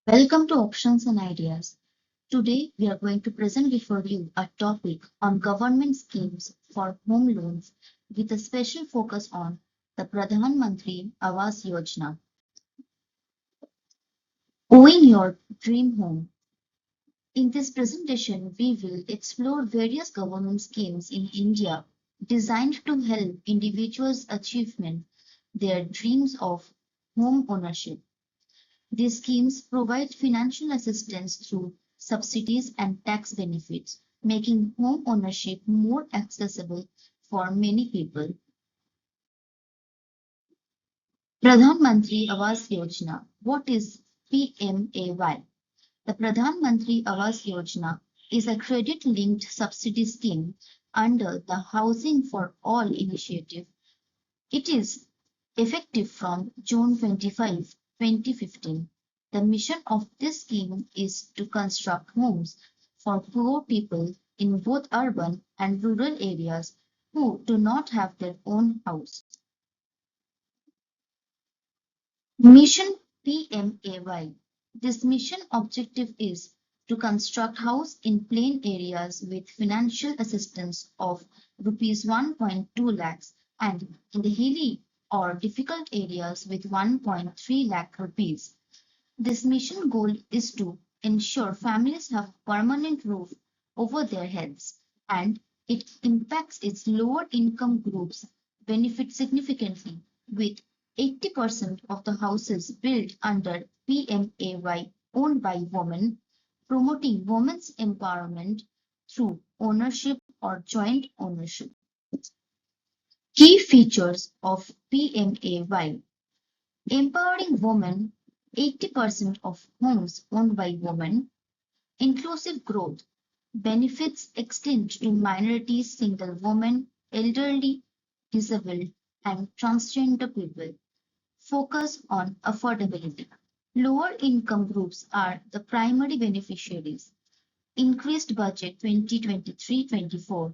Welcome to Options and Ideas. Today, we are going to present before you a topic on government schemes for home loans with a special focus on the Pradhan Mantri Awas Yojana. Owning your dream home. In this presentation, we will explore various government schemes in India designed to help individuals achieve their dreams of home ownership. These schemes provide financial assistance through subsidies and tax benefits, making home ownership more accessible for many people. Pradhan Mantri Awas Yojana. What is PMAY? The Pradhan Mantri Awas Yojana is a credit-linked subsidy scheme under the Housing for All initiative. It is effective from June 25, 2015. The mission of this scheme is to construct homes for poor people in both urban and rural areas who do not have their own house. Mission PMAY. This mission objective is to construct house in plain areas with financial assistance of rupees 1.2 lakhs and in the hilly or difficult areas with 1.3 lakh rupees. This mission goal is to ensure families have permanent roof over their heads, and it impacts its lower income groups benefit significantly, with 80% of the houses built under PMAY owned by women, promoting women's empowerment through ownership or joint ownership. Key features of PMAY: empowering women, 80% of homes owned by women; inclusive growth, benefits extend to minorities, single women, elderly, disabled, and transgender people; focus on affordability. Lower income groups are the primary beneficiaries. Increased budget 2023-24,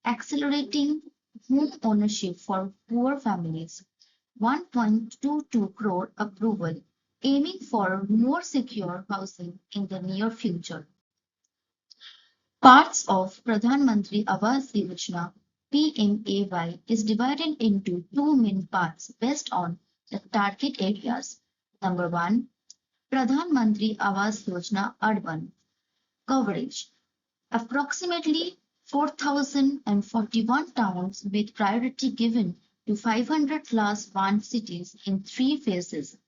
accelerating home ownership for poor families. 1.22 crore approval, aiming for more secure housing in the near future. Parts of Pradhan Mantri Awas Yojana (PMAY) is divided into two main parts based on the target areas. Number one, Pradhan Mantri Awas Yojana Urban coverage. Approximately 4,041 towns with priority given to 500 class 1 cities in three phases.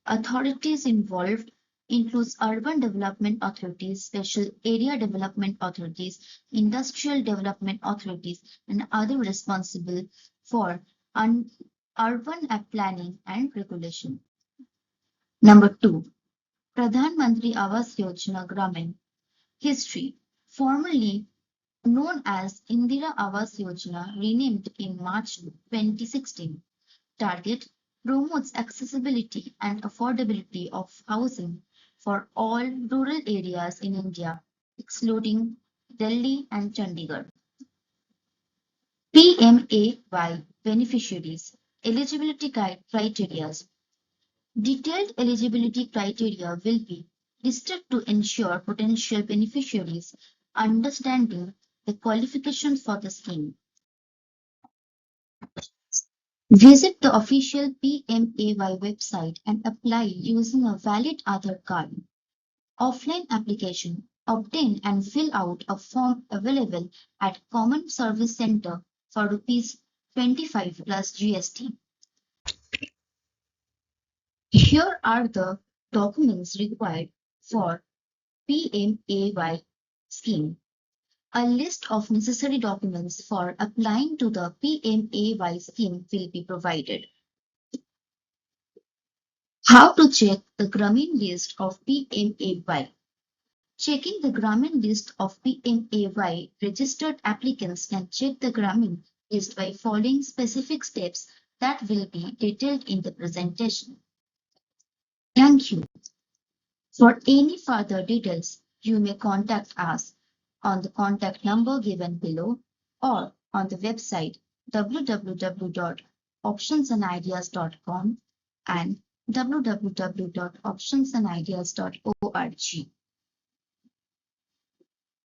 Authorities involved includes urban development authorities, special area development authorities, industrial development authorities, and other responsible for urban planning and regulation. Number 2. Pradhan Mantri Awas Yojana Gramin. History. Formerly known as Indira Awas Yojana, renamed in March 2016. Target: promotes accessibility and affordability of housing for all rural areas in India, excluding Delhi and Chandigarh. PMAY beneficiaries. Eligibility criteria. Detailed eligibility criteria will be listed to ensure potential beneficiaries understanding the qualifications for the scheme. Visit the official PMAY website and apply using a valid Aadhaar card. Offline application. Obtain and fill out a form available at Common Service Center for rupees 25 plus GST. Here are the documents required for PMAY scheme. A list of necessary documents for applying to the PMAY scheme will be provided. How to check the Gramin list of PMAY. Checking the Gramin list of PMAY registered applicants can check the Gramin list by following specific steps that will be detailed in the presentation. Thank you. For any further details, you may contact us on the contact number given below or on the website www.optionsandideas.com and www.optionsandideas.org.